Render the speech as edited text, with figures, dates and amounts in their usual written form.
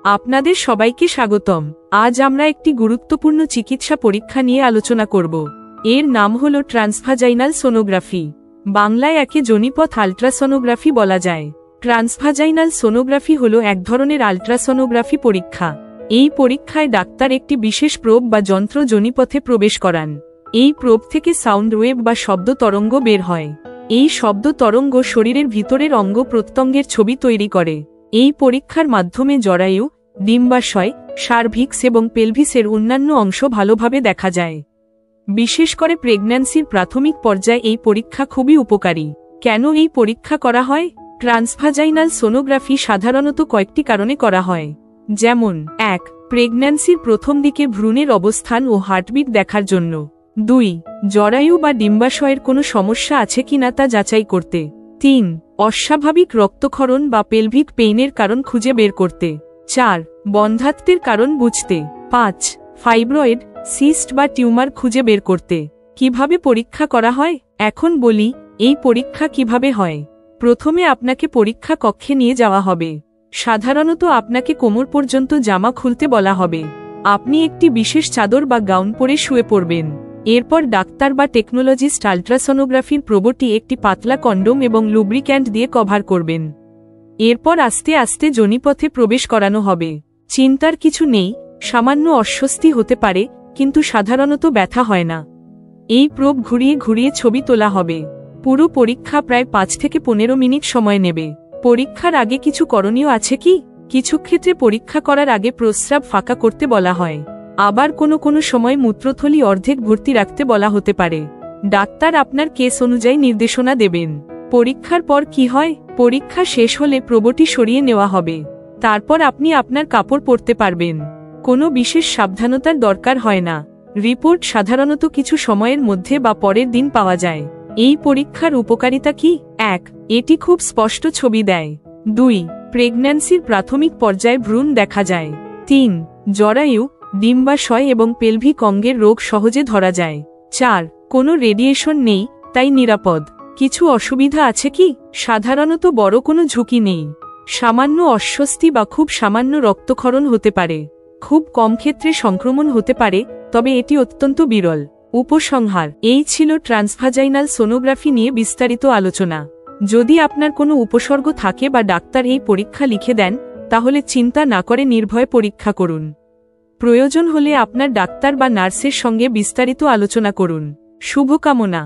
আপনাদের সবাইকে স্বাগতম। আজ আমরা একটি গুরুত্বপূর্ণ চিকিৎসা পরীক্ষা নিয়ে আলোচনা করব। এর নাম হল ট্রান্সভাজাইনাল সোনোগ্রাফি। বাংলায় একে যোনিপথ আল্ট্রাসোনোগ্রাফি বলা যায়। ট্রান্সভাজাইনাল সোনোগ্রাফি হল এক ধরনের আল্ট্রাসোনোগ্রাফি পরীক্ষা। এই পরীক্ষায় ডাক্তার একটি বিশেষ প্রোব বা যন্ত্র যোনিপথে প্রবেশ করান। এই প্রোব থেকে সাউন্ড ওয়েভ বা শব্দ তরঙ্গ বের হয়। এই শব্দ তরঙ্গ শরীরের ভিতরের অঙ্গ প্রত্যঙ্গের ছবি তৈরি করে। এই পরীক্ষার মাধ্যমে জরায়ু, ডিম্বাশয়, সার্ভিক্স এবং পেলভিসের অন্যান্য অংশ ভালোভাবে দেখা যায়। বিশেষ করে প্রেগন্যান্সির প্রাথমিক পর্যায়ে এই পরীক্ষা খুবই উপকারী। কেন এই পরীক্ষা করা হয়? ট্রান্সভাজাইনাল সোনোগ্রাফি সাধারণত কয়েকটি কারণে করা হয়, যেমন 1. প্রেগন্যান্সির প্রথম দিকে ভ্রূণের অবস্থান ও হার্টবিট দেখার জন্য। 2. জরায়ু বা ডিম্বাশয়ের কোনো সমস্যা আছে কিনা তা যাচাই করতে। 3. অস্বাভাবিক রক্তক্ষরণ বা পেলভিক পেইনের কারণ খুঁজে বের করতে। 4. বন্ধ্যাত্বের কারণ বুঝতে। 5. ফাইব্রয়েড, সিস্ট বা টিউমার খুঁজে বের করতে। কিভাবে পরীক্ষা করা হয়? এখন বলি, এই পরীক্ষা কিভাবে হয়। প্রথমে আপনাকে পরীক্ষা কক্ষে নিয়ে যাওয়া হবে। সাধারণত আপনাকে কোমর পর্যন্ত জামা খুলতে বলা হবে। আপনি একটি বিশেষ চাদর বা গাউন পরে শুয়ে পড়বেন। এরপর ডাক্তার বা টেকনোলজিস্ট আল্ট্রাসোনোগ্রাফির প্রোবটি একটি পাতলা কন্ডোম এবং লুব্রিক্যান্ট দিয়ে কভার করবেন। এরপর আস্তে আস্তে যোনিপথে প্রবেশ করানো হবে। চিন্তার কিছু নেই, সামান্য অস্বস্তি হতে পারে, কিন্তু সাধারণত ব্যথা হয় না। এই প্রোব ঘুরিয়ে ঘুরিয়ে ছবি তোলা হবে। পুরো পরীক্ষা প্রায় 5 থেকে 15 মিনিট সময় নেবে। পরীক্ষার আগে কিছু করণীয় আছে কি? কিছু ক্ষেত্রে পরীক্ষা করার আগে প্রস্রাব ফাঁকা করতে বলা হয়। আবার কোনো সময় মূত্রথলি অর্ধেক ভর্তি রাখতে বলা হতে পারে। ডাক্তার আপনার কেস অনুযায়ী নির্দেশনা দেবেন। পরীক্ষার পর কি হয়? পরীক্ষা শেষ হলে প্রোবটি সরিয়ে নেওয়া হবে। তারপর আপনি আপনার কাপড় পরতে পারবেন। কোনো বিশেষ সাবধানতার দরকার হয় না। রিপোর্ট সাধারণত কিছু সময়ের মধ্যে বা পরের দিন পাওয়া যায়। এই পরীক্ষার উপকারিতা কি? 1. এটি খুব স্পষ্ট ছবি দেয়। 2. প্রেগন্যান্সির প্রাথমিক পর্যায়ে ভ্রূণ দেখা যায়। 3. জরায়ু, ডিম্বাশয় এবং পেলভিক অঙ্গের রোগ সহজে ধরা যায়। 4. কোনো রেডিয়েশন নেই, তাই নিরাপদ। কিছু অসুবিধা আছে কি? সাধারণত বড় কোনো ঝুঁকি নেই। সামান্য অস্বস্তি বা খুব সামান্য রক্তক্ষরণ হতে পারে। খুব কম ক্ষেত্রে সংক্রমণ হতে পারে, তবে এটি অত্যন্ত বিরল। উপসংহার: এই ছিল ট্রান্সভাজাইনাল সোনোগ্রাফি নিয়ে বিস্তারিত আলোচনা। যদি আপনার কোনো উপসর্গ থাকে বা ডাক্তার এই পরীক্ষা লিখে দেন, তাহলে চিন্তা না করে নির্ভয়ে পরীক্ষা করুন। প্রয়োজন হলে আপনার ডাক্তার বা নার্সের সঙ্গে বিস্তারিত আলোচনা করুন। শুভকামনা।